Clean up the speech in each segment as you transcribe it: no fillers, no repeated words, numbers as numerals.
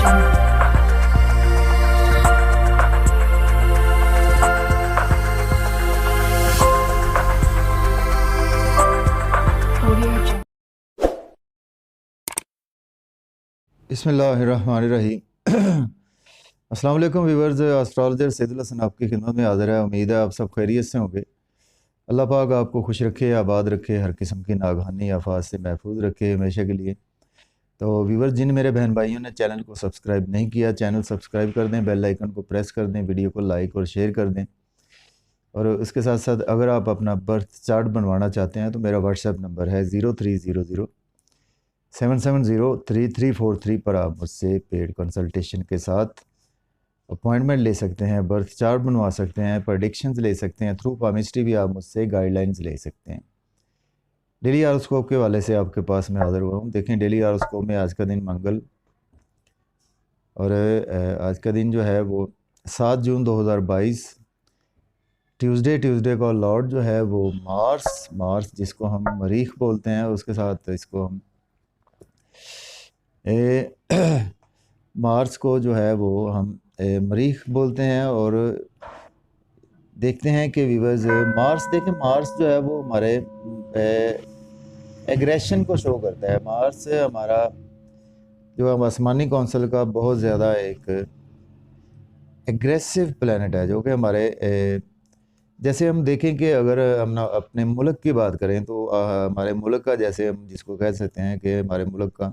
बिस्मिल्लाहिर्रहमानिर्रहीम। अस्सलाम वालेकुम व्यूअर्स, एस्ट्रोलॉजर सैयदुल हसन आपकी खिदमत में हाज़िर है। उम्मीद है आप सब खैरियत से होंगे। अल्लाह पाक आपको खुश रखे, आबाद रखे, हर किस्म की नागहानी आफात से महफूज रखे हमेशा के लिए। तो व्यूअर्स, जिन मेरे बहन भाइयों ने चैनल को सब्सक्राइब नहीं किया, चैनल सब्सक्राइब कर दें, बेल आइकन को प्रेस कर दें, वीडियो को लाइक और शेयर कर दें। और उसके साथ साथ अगर आप अपना बर्थ चार्ट बनवाना चाहते हैं तो मेरा व्हाट्सएप नंबर है 030077033343 पर आप मुझसे पेड कंसल्टेशन के साथ अपॉइंटमेंट ले सकते हैं, बर्थ चार्ट बनवा सकते हैं, प्रेडिक्शंस ले सकते हैं, थ्रू पामिस्ट्री भी आप मुझसे गाइडलाइंस ले सकते हैं। डेली हॉरोस्कोप के वाले से आपके पास मैं हाज़िर हुआ हूँ। देखें, डेली हॉरोस्कोप में आज का दिन मंगल और आज का दिन जो है वो 7 जून 2022 ट्यूसडे का लॉर्ड जो है वो मार्स जिसको हम मरीख बोलते हैं, उसके साथ इसको हम मार्स को जो है वो हम मरीख बोलते हैं। और देखते हैं कि व्यूअर्स, मार्स जो है वो हमारे एग्रेशन को शो करता है। मार्स हमारा जो हम आसमानी कौंसल का बहुत ज़्यादा एक एग्रेसिव प्लैनेट है, जो कि हमारे जैसे हम देखें कि अगर हम अपने मुल्क की बात करें तो हमारे मुल्क का, जैसे हम जिसको कह सकते हैं कि हमारे मुल्क का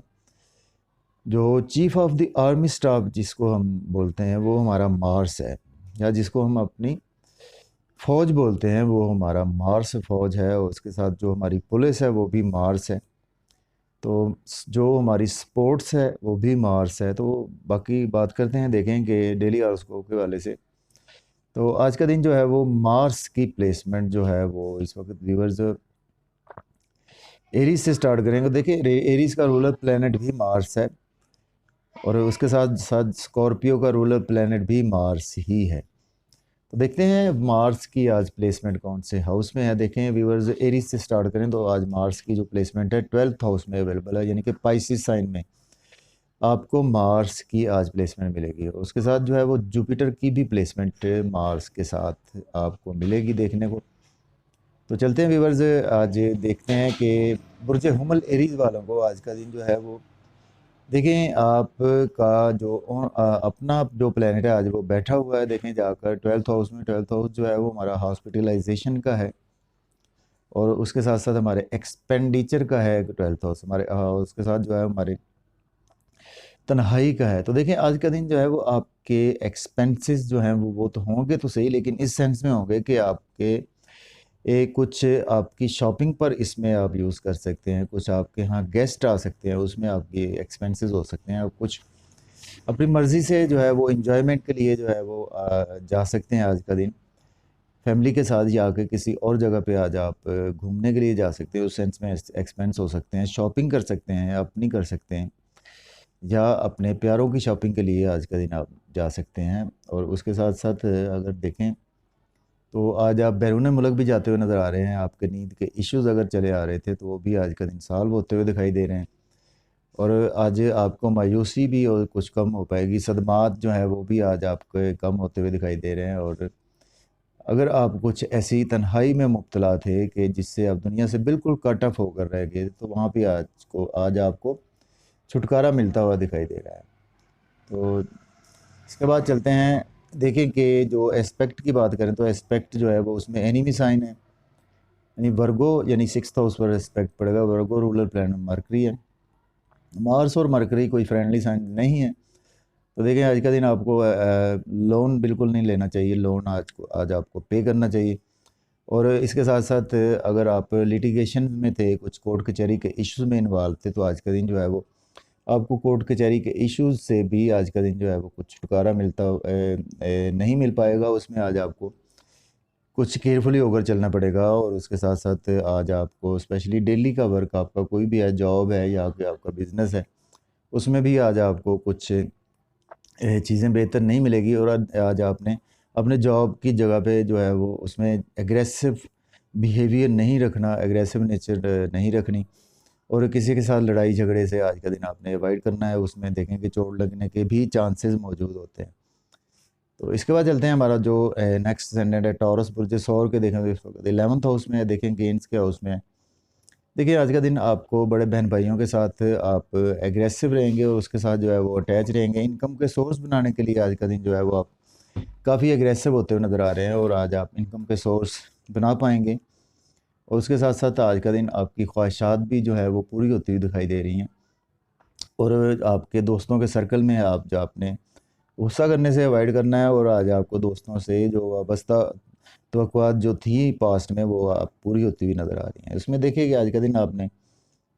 जो chief of the army staff जिसको हम बोलते हैं वो हमारा मार्स है, या जिसको हम अपनी फ़ौज बोलते हैं वो हमारा मार्स फ़ौज है। और उसके साथ जो हमारी पुलिस है वो भी मार्स है। तो जो हमारी स्पोर्ट्स है वो भी मार्स है। तो बाकी बात करते हैं, देखें कि डेली हॉरोस्कोप के वाले से तो आज का दिन जो है वो मार्स की प्लेसमेंट जो है वो इस वक्त व्यूअर्स एरीज से स्टार्ट करेंगे। देखिए, एरीज का रूलर प्लैनेट भी मार्स है और उसके साथ साथ स्कॉर्पियो का रूलर प्लैनेट भी मार्स ही है। तो देखते हैं मार्स की आज प्लेसमेंट कौन से हाउस में है। देखें व्यूअर्स, एरीज से स्टार्ट करें तो आज मार्स की जो प्लेसमेंट है 12th हाउस में अवेलेबल है, यानी कि पाइसिस साइन में आपको मार्स की आज प्लेसमेंट मिलेगी। उसके साथ जो है वो जुपिटर की भी प्लेसमेंट मार्स के साथ आपको मिलेगी देखने को। तो चलते हैं व्यूअर्स, आज देखते हैं कि बुर्ज हुमल एरीज वालों को आज का दिन जो है वो देखें, आपका जो अपना जो प्लेनेट है आज वो बैठा हुआ है। देखें जाकर 12th हाउस में, 12th हाउस जो है वो हमारा हॉस्पिटलाइजेशन का है और उसके साथ साथ हमारे एक्सपेंडिचर का है 12th हाउस हमारे, उसके साथ जो है हमारे तन्हाई का है। तो देखें, आज का दिन जो है वो आपके एक्सपेंसेस जो हैं वो तो होंगे तो सही, लेकिन इस सेंस में होंगे कि आपके कुछ आपकी शॉपिंग पर इसमें आप यूज़ कर सकते हैं, कुछ आपके यहाँ गेस्ट आ सकते हैं, उसमें आपके एक्सपेंसेस हो सकते हैं, और कुछ अपनी मर्ज़ी से जो है वो इन्जॉयमेंट के लिए जो है वो जा सकते हैं। आज का दिन फैमिली के साथ या आके किसी और जगह पे आज आप घूमने के लिए जा सकते हैं, उस सेंस में एक्सपेंस हो सकते हैं। शॉपिंग कर सकते हैं, अपनी कर सकते हैं, या अपने प्यारों की शॉपिंग के लिए आज का दिन आप जा सकते हैं। और उसके साथ साथ अगर देखें तो आज आप बैरून मुल्क भी जाते हुए नज़र आ रहे हैं। आपके नींद के इश्यूज़ अगर चले आ रहे थे तो वो भी आज का दिन सॉल्व होते हुए दिखाई दे रहे हैं। और आज आपको मायूसी भी और कुछ कम हो पाएगी, सदमात जो है वो भी आज आपके कम होते हुए दिखाई दे रहे हैं। और अगर आप कुछ ऐसी तन्हाई में मुब्तला थे कि जिससे आप दुनिया से बिल्कुल कट ऑफ होकर रह गए, तो वहाँ पे आज आपको छुटकारा मिलता हुआ दिखाई दे रहा है। तो इसके बाद चलते हैं, देखें कि जो एस्पेक्ट की बात करें तो एस्पेक्ट जो है वो उसमें एनिमी साइन है, यानी वर्गो, यानी 6th हाउस पर एस्पेक्ट पड़ेगा। वर्गो रूलर प्लैनेट मरकरी है। मार्स और मरकरी कोई फ्रेंडली साइन नहीं है। तो देखें, आज का दिन आपको लोन बिल्कुल नहीं लेना चाहिए, लोन आज आपको पे करना चाहिए। और इसके साथ साथ अगर आप लिटिगेशन में थे, कुछ कोर्ट कचहरी के इश्यूज़ में इन्वॉल्व थे, तो आज का दिन जो है वो आपको कोर्ट कचहरी के इश्यूज़ से भी आज का दिन जो है वो कुछ छुटकारा नहीं मिल पाएगा। उसमें आज आपको कुछ केयरफुली होकर चलना पड़ेगा। और उसके साथ साथ आज आपको स्पेशली डेली का वर्क, आपका कोई भी है, जॉब है या कि आपका बिज़नेस है, उसमें भी आज आपको कुछ चीज़ें बेहतर नहीं मिलेगी। और आज आपने अपने जॉब की जगह पे जो है वो उसमें एग्रेसिव बिहेवियर नहीं रखना, एग्रेसिव नेचर नहीं रखनी। और किसी के साथ लड़ाई झगड़े से आज का दिन आपने अवॉइड करना है, उसमें देखें कि चोट लगने के भी चांसेस मौजूद होते हैं। तो इसके बाद चलते हैं, हमारा जो नेक्स्ट सेंडेड है टॉरस बुर्ज सौर के देखें तो इस वक्त 11th हाउस में है, देखें गेंस के हाउस में है। देखिए आज का दिन आपको बड़े बहन भाइयों के साथ आप एग्रेसिव रहेंगे और उसके साथ जो है वो अटैच रहेंगे। इनकम के सोर्स बनाने के लिए आज का दिन जो है वो आप काफ़ी एग्रेसिव होते हुए नज़र आ रहे हैं और आज आप इनकम के सोर्स बना पाएंगे। और उसके साथ साथ आज का दिन आपकी ख्वाहिशात भी जो है वो पूरी होती हुई दिखाई दे रही हैं। और आपके दोस्तों के सर्कल में आप जो आपने गुस्सा करने से अवॉइड करना है और आज आपको दोस्तों से जो वाबस्ता तवक्कुआत जो थी पास्ट में वो आप पूरी होती हुई नज़र आ रही हैं। उसमें देखिए कि आज का दिन आपने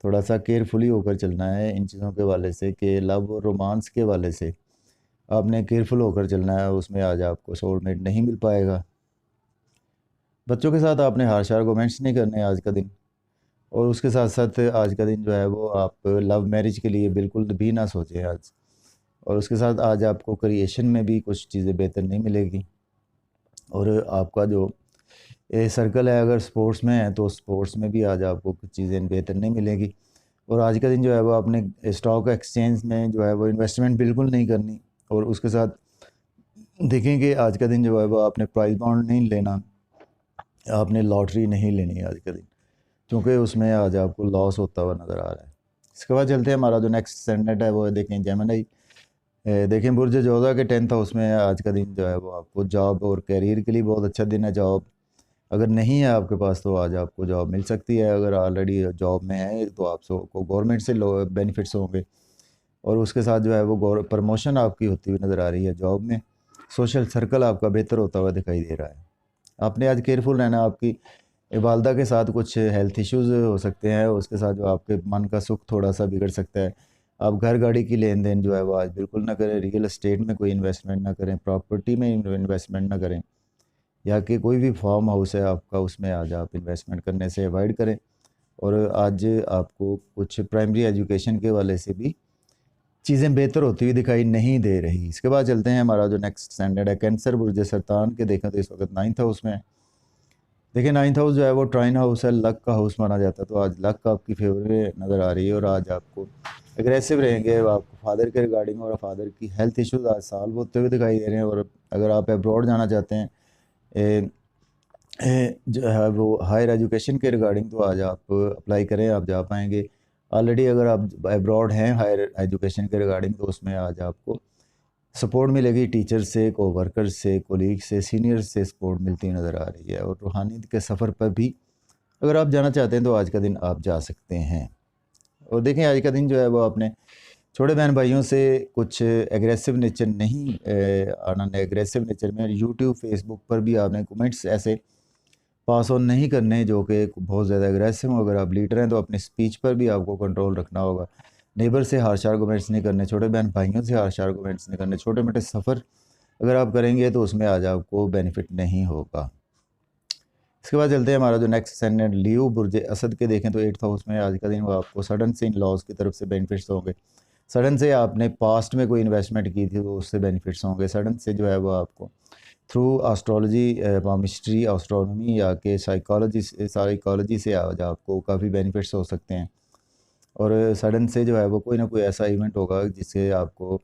थोड़ा सा केयरफुली होकर चलना है इन चीज़ों के हवाले से कि लव और रोमांस के हवाले से आपने केयरफुल होकर चलना है। उसमें आज आपको सोलमेट नहीं मिल पाएगा। बच्चों के साथ आपने हार्श आर्गूमेंट्स नहीं करने आज का दिन। और उसके साथ साथ आज का दिन जो है वो आप लव मैरिज के लिए बिल्कुल भी ना सोचें आज। और उसके साथ आज आपको क्रिएशन में भी कुछ चीज़ें बेहतर नहीं मिलेगी। और आपका जो सर्कल है अगर स्पोर्ट्स में है तो स्पोर्ट्स में भी आज आपको कुछ चीज़ें बेहतर नहीं मिलेगी। और आज का दिन जो है वो आपने स्टॉक एक्सचेंज में जो है वो इन्वेस्टमेंट बिल्कुल नहीं करनी। और उसके साथ देखें कि आज का दिन जो है वो आपने प्राइस बॉन्ड नहीं लेना, आपने लॉटरी नहीं लेनी आज का दिन, क्योंकि उसमें आज आपको लॉस होता हुआ नज़र आ रहा है। इसके बाद चलते हैं, हमारा जो नेक्स्ट सेंडेट है वो देखें जेमिनी। देखें बुर्ज जोधा के 10th हाउस में आज का दिन जो है वो आपको जॉब और कैरियर के लिए बहुत अच्छा दिन है। जॉब अगर नहीं है आपके पास तो आज आपको जॉब मिल सकती है। अगर ऑलरेडी जॉब में है तो आपको गवर्नमेंट से बेनिफिट्स होंगे। और उसके साथ जो है वो प्रमोशन आपकी होती हुई नज़र आ रही है जॉब में। सोशल सर्कल आपका बेहतर होता हुआ दिखाई दे रहा है। आपने आज केयरफुल रहना। आपकी वालदा के साथ कुछ हेल्थ इश्यूज़ हो सकते हैं, उसके साथ जो आपके मन का सुख थोड़ा सा बिगड़ सकता है। आप घर गाड़ी की लेन देन जो है वो आज बिल्कुल ना करें। रियल एस्टेट में कोई इन्वेस्टमेंट ना करें, प्रॉपर्टी में इन्वेस्टमेंट ना करें, या कि कोई भी फार्म हाउस है आपका उसमें आज आप इन्वेस्टमेंट करने से अवॉइड करें। और आज आपको कुछ प्राइमरी एजुकेशन के वाले से भी चीज़ें बेहतर होती हुई दिखाई नहीं दे रही। इसके बाद चलते हैं, हमारा जो नेक्स्ट स्टैंडर्ड है कैंसर बुर्ज सरतान के देखें तो इस वक्त 9th हाउस में। देखिए 9th हाउस जो है वो ट्राइन हाउस है, लक का हाउस माना जाता है। तो आज लक आपकी फेवर में नज़र आ रही है और आज आपको एग्रेसिव रहेंगे। आपको फादर के रिगार्डिंग और फादर की हेल्थ इश्यूज आज सॉल्व होते हुए दिखाई दे रहे हैं। और अगर आप अब्रॉड जाना चाहते हैं जो है वो हायर एजुकेशन के रिगार्डिंग तो आज आप अप्लाई करें, आप जा पाएंगे। ऑलरेडी अगर आप अब्रॉड हैं हायर एजुकेशन के रिगार्डिंग तो उसमें आज आपको सपोर्ट मिलेगी टीचर से, कोवर्कर से, कोलीग से, सीनियर से सपोर्ट मिलती नज़र आ रही है। और रूहानियत के सफ़र पर भी अगर आप जाना चाहते हैं तो आज का दिन आप जा सकते हैं। और देखें आज का दिन जो है वो आपने छोटे बहन भाइयों से कुछ एग्रेसिव नेचर नहीं आना। एग्रेसिव नेचर में यूट्यूब फेसबुक पर भी आपने कमेंट्स ऐसे पास ऑन नहीं करने जो कि बहुत ज़्यादा एग्रेसिव हो। अगर आप लीडर हैं तो अपनी स्पीच पर भी आपको कंट्रोल रखना होगा। नेबर से हार्श आर्गूमेंट्स नहीं करने, छोटे बहन भाइयों से हार्श आर्गूमेंट्स नहीं करने। छोटे मोटे सफ़र अगर आप करेंगे तो उसमें आज आपको बेनिफिट नहीं होगा। इसके बाद चलते हैं, हमारा जो नेक्स्ट सेंडेंट लियो बुर्ज असद के देखें तो 8th हाउस में आज का दिन वो आपको सडन से इन लॉज की तरफ से बेनिफिट्स होंगे। सडन से आपने पास्ट में कोई इन्वेस्टमेंट की थी तो उससे बेनिफिट्स होंगे। सडन से जो है वो आपको थ्रू एस्ट्रोलॉजी, पामिस्ट्री, एस्ट्रोनॉमी या के साइकोलॉजी से आज आपको काफ़ी बेनिफिट्स हो सकते हैं। और सडन से जो है वो कोई ना कोई ऐसा इवेंट होगा जिससे आपको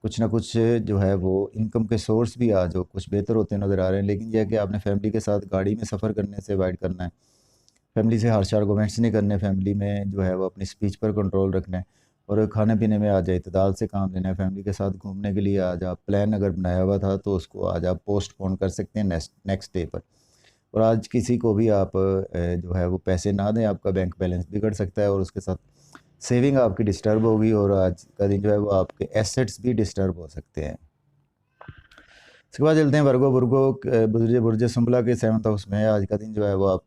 कुछ ना कुछ जो है वो इनकम के सोर्स भी आज कुछ बेहतर होते नज़र आ रहे हैं। लेकिन यह कि आपने फैमिली के साथ गाड़ी में सफ़र करने से अवॉइड करना है। फैमिली से हार्श आर्गूमेंट्स नहीं करने। फैमिली में जो है वो अपनी स्पीच पर कंट्रोल रखना है। और खाने पीने में आज इतदाल से काम लेना है। फैमिली के साथ घूमने के लिए आज आप प्लान अगर बनाया हुआ था तो उसको आज आप पोस्टपोन कर सकते हैं नेक्स्ट डे पर। और आज किसी को भी आप जो है वो पैसे ना दें, आपका बैंक बैलेंस बिगड़ सकता है। और उसके साथ सेविंग आपकी डिस्टर्ब होगी और आज का दिन जो है वो आपके एसेट्स भी डिस्टर्ब हो सकते हैं। इसके बाद चलते हैं वर्गो बुर्ज सुंबला के 7th हाउस में। आज का दिन जो है वो आप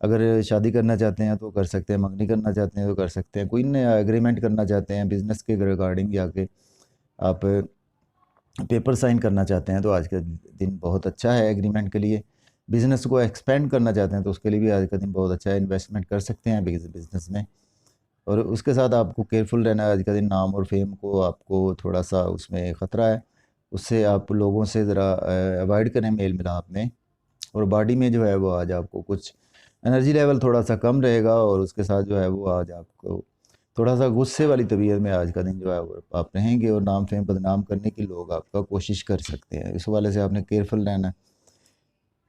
अगर शादी करना चाहते हैं तो कर सकते हैं, मंगनी करना चाहते हैं तो कर सकते हैं, कोई नया एग्रीमेंट करना चाहते हैं बिज़नेस के रिगार्डिंग या के आप पेपर साइन करना चाहते हैं तो आज का दिन बहुत अच्छा है एग्रीमेंट के लिए। बिज़नेस को एक्सपेंड करना चाहते हैं तो उसके लिए भी आज का दिन बहुत अच्छा है, इन्वेस्टमेंट कर सकते हैं बिज़नेस में। और उसके साथ आपको केयरफुल रहना है। आज का दिन नाम और फेम को आपको थोड़ा सा उसमें ख़तरा है, उससे आप लोगों से ज़रा अवॉइड करें मेल मिलाप में। और बॉडी में जो है वो आज आपको कुछ एनर्जी लेवल थोड़ा सा कम रहेगा और उसके साथ जो है वो आज आपको थोड़ा सा गुस्से वाली तबीयत में आज का दिन जो है वो आप रहेंगे और नाम फेम बदनाम करने की लोग आपका कोशिश कर सकते हैं। इस वाले से आपने केयरफुल रहना है।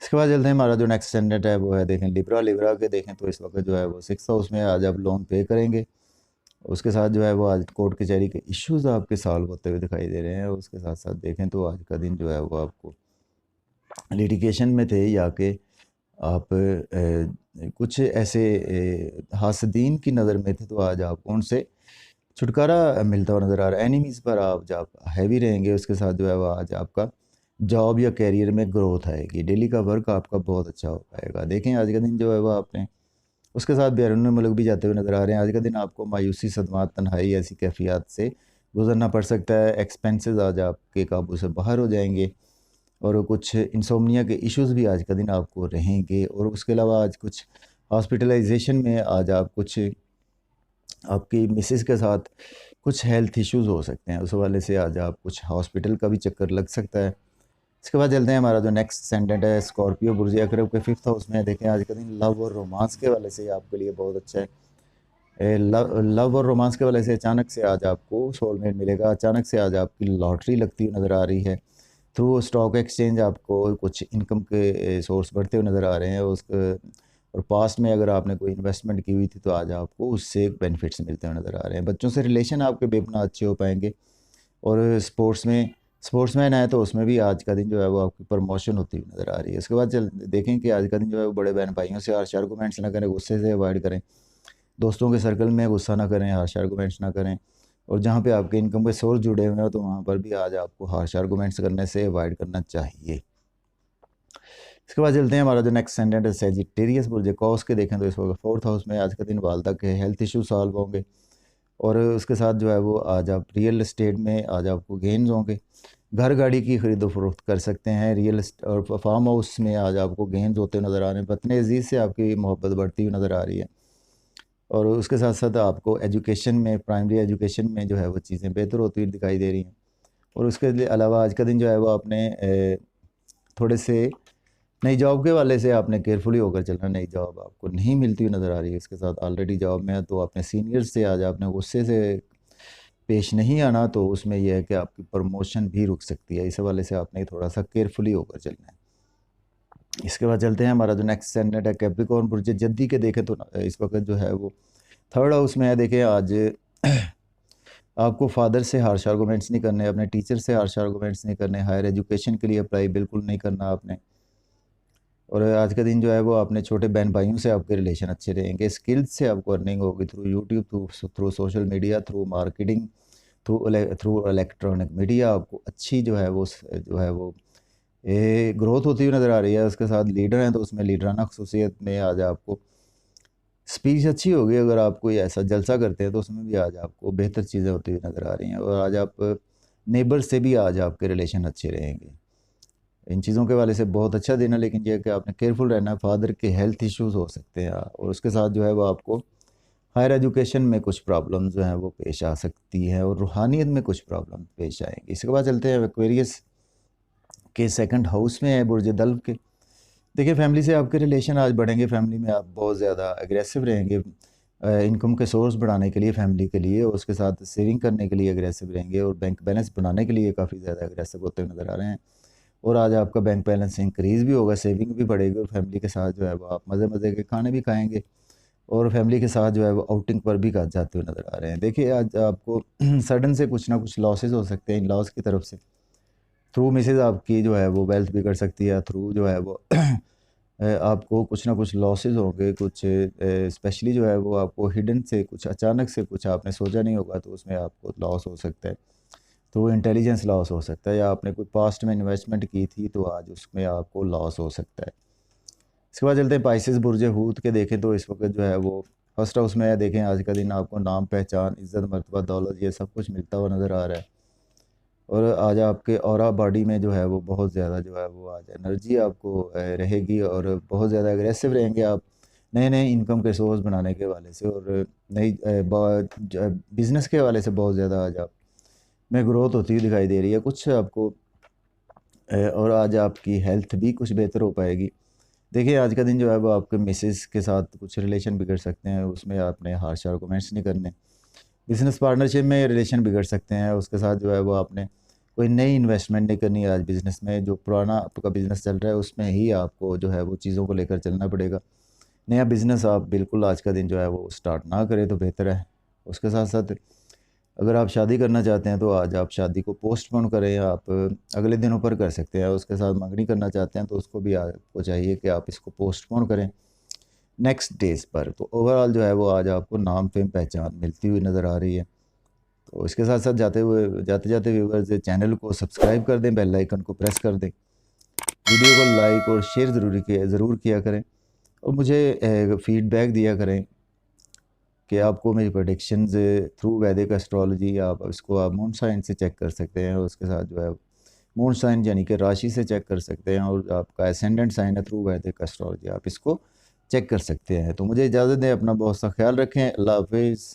इसके बाद चलते हैं, हमारा जो नेक्स्ट स्टैंडर्ड है वो है देखें लिब्रा। लिब्रा के देखें तो इस वक्त जो है वो 6 हाउस में आज आप लोन पे करेंगे। उसके साथ जो है वो आज कोर्ट कचहरी के इश्यूज आपके सॉल्व होते हुए दिखाई दे रहे हैं। उसके साथ साथ देखें तो आज का दिन जो है वो आपको लिटिगेशन में थे या कि आप कुछ ऐसे हासदीन की नज़र में थे, तो आज आपको उनसे छुटकारा मिलता हुआ नज़र आ रहा है। एनिमीज़ पर आप जब हैवी रहेंगे, उसके साथ जो है वो आज आपका जॉब या कैरियर में ग्रोथ आएगी। डेली का वर्क आपका बहुत अच्छा हो पाएगा। देखें आज का दिन जो है वो आपने उसके साथ बैरून मुल्क भी जाते हुए नज़र आ रहे हैं। आज का दिन आपको मायूसी, सदमात, तन्हाई ऐसी कैफियत से गुजरना पड़ सकता है। एक्सपेंसेस आज आपके काबू से बाहर हो जाएंगे और कुछ इंसोम्निया के इश्यूज़ भी आज का दिन आपको रहेंगे। और उसके अलावा आज कुछ हॉस्पिटलाइजेशन में आज आप कुछ आपकी मिसेस के साथ कुछ हेल्थ इश्यूज़ हो सकते हैं, उस हवाले से आज आप कुछ हॉस्पिटल का भी चक्कर लग सकता है। इसके बाद चलते हैं, हमारा जो नेक्स्ट सेंडेंट है स्कॉर्पियो बुर्ज अकरब के 5th हाउस में। देखें आज का दिन लव और रोमांस के वाले से आपके लिए बहुत अच्छा है। लव और रोमांस के वाले से अचानक से आज आपको सोलमेट मिलेगा। अचानक से आज आपकी लॉटरी लगती हुई नज़र आ रही है। थ्रू स्टॉक एक्सचेंज आपको कुछ इनकम के सोर्स बढ़ते हुए नज़र आ रहे हैं। और पास्ट में अगर आपने कोई इन्वेस्टमेंट की हुई थी तो आज आपको उससे बेनिफिट्स मिलते हुए नज़र आ रहे हैं। बच्चों से रिलेशन आपके बेपना अच्छे हो पाएंगे। और स्पोर्ट्समैन है तो उसमें भी आज का दिन जो है वो आपकी प्रमोशन होती हुई नज़र आ रही है। उसके बाद चल देखें कि आज का दिन जो है वो बड़े बहन भाइयों से हार्श आर्गूमेंट्स ना करें, गुस्से से अवॉइड करें। दोस्तों के सर्कल में गुस्सा ना करें, हार्श आर्गूमेंट्स ना करें। और जहाँ पे आपके इनकम के सोर्स जुड़े हुए हो तो वहाँ पर भी आज आपको हार्श आर्गूमेंट्स करने से अवॉइड करना चाहिए। इसके बाद चलते हैं, हमारा जो नेक्स्ट सेंडेंट है सेजिटेरियस बुर्ज कॉस के। देखें तो इस वक्त 4th हाउस में आज का दिन वालदा के हेल्थ इशू सॉल्व होंगे। और उसके साथ जो है वो आज आप रियल एस्टेट में आज आपको गेन्स होंगे। घर गाड़ी की खरीदो फरोख्त कर सकते हैं। और फार्म हाउस में आज आपको गेन्स होते हुए नज़र आ रहे हैं। वतन अजीज़ से आपकी मोहब्बत बढ़ती हुई नज़र आ रही है। और उसके साथ साथ आपको एजुकेशन में, प्राइमरी एजुकेशन में जो है वो चीज़ें बेहतर होती हुई दिखाई दे रही हैं। और उसके अलावा आज का दिन जो है वो आपने थोड़े से नई जॉब के वाले से आपने केयरफुली होकर चलना। नई जॉब आपको नहीं मिलती हुई नज़र आ रही है। इसके साथ ऑलरेडी जॉब में है तो अपने सीनियर्स से आज आपने गुस्से से पेश नहीं आना, तो उसमें यह है कि आपकी प्रमोशन भी रुक सकती है। इस हवाले से आपने थोड़ा सा केयरफुली होकर चलना है। इसके बाद चलते हैं, हमारा जो नेक्स्ट सेंडेंट है कैप्रिकॉर्न बुर्ज जद्दी के। देखें तो इस वक्त जो है वो 3rd हाउस में है। देखें आज आपको फादर से हार्श आर्गूमेंट्स नहीं करने, अपने टीचर से हार्श आर्गूमेंट्स नहीं करने। हायर एजुकेशन के लिए अप्लाई बिल्कुल नहीं करना आपने। और आज का दिन जो है वो अपने छोटे बहन भाइयों से आपके रिलेशन अच्छे रहेंगे। स्किल्स से आपको अर्निंग होगी through YouTube, through social media, through marketing, through electronic media. आपको अच्छी जो है वो ग्रोथ होती हुई नज़र आ रही है। उसके साथ लीडर हैं तो उसमें लीडराना खसूसियत में आज आपको स्पीच अच्छी होगी। अगर आप कोई ऐसा जलसा करते हैं तो उसमें भी आज आपको बेहतर चीज़ें होती हुई नज़र आ रही हैं। और आज आप नेबर से भी आज आपके रिलेशन अच्छे रहेंगे। इन चीज़ों के वाले से बहुत अच्छा दिन है, लेकिन यह है कि आपने केयरफुल रहना है। फादर के हेल्थ इश्यूज़ हो सकते हैं और उसके साथ जो है वो आपको हायर एजुकेशन में कुछ प्रॉब्लम जो हैं वो पेश आ सकती है और रूहानियत में कुछ प्रॉब्लम पेश आएंगी। इसके बाद चलते हैं एक्वेरियस के 2nd हाउस में है बुर्ज दल्व के। देखिए फैमिली से आपके रिलेशन आज बढ़ेंगे। फैमिली में आप बहुत ज़्यादा एग्रेसिव रहेंगे इनकम के सोर्स बढ़ाने के लिए फैमिली के लिए। और उसके साथ सेविंग करने के लिए एग्रेसिव रहेंगे और बैंक बैलेंस बनाने के लिए काफ़ी ज़्यादा एग्रेसिव होते हुए नज़र आ रहे हैं। और आज आपका बैंक बैलेंस इंक्रीज़ भी होगा, सेविंग भी बढ़ेगी और फैमिली के साथ जो है वो आप मज़े मज़े के खाने भी खाएंगे और फैमिली के साथ जो है वो आउटिंग पर भी जाते हुए नज़र आ रहे हैं। देखिए आज आपको सडन से कुछ ना कुछ लॉसेस हो सकते हैं इन लॉस की तरफ से। थ्रू मिसेज आपकी जो है वो वेल्थ बिगड़ सकती है। थ्रू जो है वो आपको कुछ ना कुछ लॉसेस होंगे। कुछ स्पेशली जो है वो आपको हिडन से कुछ अचानक से कुछ आपने सोचा नहीं होगा तो उसमें आपको लॉस हो सकता है। तो इंटेलिजेंस लॉस हो सकता है या आपने कोई पास्ट में इन्वेस्टमेंट की थी तो आज उसमें आपको लॉस हो सकता है। इसके बाद चलते हैं पाइसेस बुर्ज हूत के। देखें तो इस वक्त जो है वो 1st हाउस में है। देखें आज का दिन आपको नाम, पहचान, इज़्ज़त, मर्तबा, दौलत ये सब कुछ मिलता हुआ नज़र आ रहा है। और आज आपके ऑरा बॉडी में जो है वो बहुत ज़्यादा जो है वो आज एनर्जी आपको रहेगी और बहुत ज़्यादा एग्रेसिव रहेंगे आप नए नए इनकम के सोर्स बनाने के वाले से। और नई बिज़नेस के वाले से बहुत ज़्यादा आज आप में ग्रोथ होती हुई दिखाई दे रही है कुछ आपको। और आज आपकी हेल्थ भी कुछ बेहतर हो पाएगी। देखिए आज का दिन जो है वो आपके मिसेस के साथ कुछ रिलेशन बिगड़ सकते हैं, उसमें आपने हार्श और कमेंट्स नहीं करने। बिज़नेस पार्टनरशिप में रिलेशन बिगड़ सकते हैं, उसके साथ जो है वो आपने कोई नई इन्वेस्टमेंट नहीं करनी है आज बिज़नेस में। जो पुराना आपका बिज़नेस चल रहा है उसमें ही आपको जो है वो चीज़ों को लेकर चलना पड़ेगा। नया बिज़नेस आप बिल्कुल आज का दिन जो है वो स्टार्ट ना करें तो बेहतर है। उसके साथ साथ अगर आप शादी करना चाहते हैं तो आज आप शादी को पोस्टपोन करें, आप अगले दिनों पर कर सकते हैं। उसके साथ मंगनी करना चाहते हैं तो उसको भी आपको चाहिए कि आप इसको पोस्टपोन करें नेक्स्ट डेज़ पर। तो ओवरऑल जो है वो आज आपको नाम फेम पहचान मिलती हुई नज़र आ रही है। तो इसके साथ साथ जाते जाते व्यूवर्स चैनल को सब्सक्राइब कर दें, बेल आइकन को प्रेस कर दें, वीडियो को लाइक और शेयर ज़रूर किया करें और मुझे फीडबैक दिया करें कि आपको मेरी प्रेडिक्शंस थ्रू वैदिक एस्ट्रोलॉजी आप मून साइन से चेक कर सकते हैं। उसके साथ जो है मून साइन यानी कि राशि से चेक कर सकते हैं, और आपका एसेंडेंट साइन है थ्रू वैदिक एस्ट्रोलॉजी, आप इसको चेक कर सकते हैं। तो मुझे इजाज़त दें, अपना बहुत सा ख्याल रखें। अल्लाह हाफिज़।